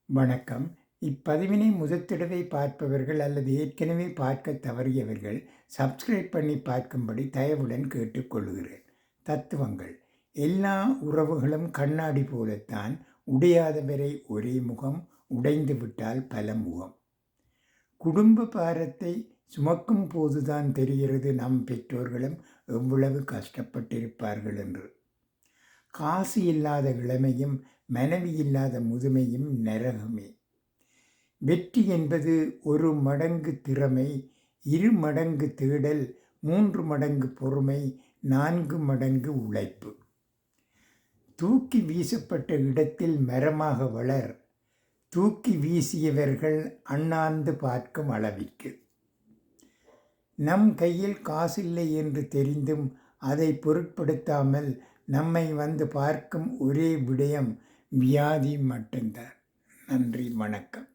வணக்கம். இப்பதிவினை முதற்தடவை பார்ப்பவர்கள் அல்லது ஏற்கனவே பார்க்க தவறியவர்கள் சப்ஸ்கிரைப் பண்ணி பார்க்கும்படி தயவுடன் கேட்டுக்கொள்கிறேன். தத்துவங்கள். எல்லா உறவுகளும் கண்ணாடி போலத்தான். உடையாதவரை ஒரே முகம், உடைந்து விட்டால் பல முகம். குடும்ப பாரத்தை சுமக்கும் போதுதான் தெரிகிறது நம் பெற்றோர்களும் எவ்வளவு கஷ்டப்பட்டிருப்பார்கள் என்று. காசு இல்லாத இளமையும் மனைவி இல்லாத முதுமையும் நரகமே. வெற்றி என்பது 1 மடங்கு திறமை, 2 மடங்கு தேடல், 3 மடங்கு பொறுமை, 4 மடங்கு உழைப்பு. தூக்கி வீசப்பட்ட இடத்தில் மரமாக வளர். தூக்கி வீசியவர்கள் அண்ணாந்து பார்க்கும் அளவிற்கு. நம் கையில் காசில்லை என்று தெரிந்தும் அதை பொருட்படுத்தாமல் நம்மை வந்து பார்க்கும் ஒரே விடயம் வியாதி மட்டும்தான். நன்றி, வணக்கம்.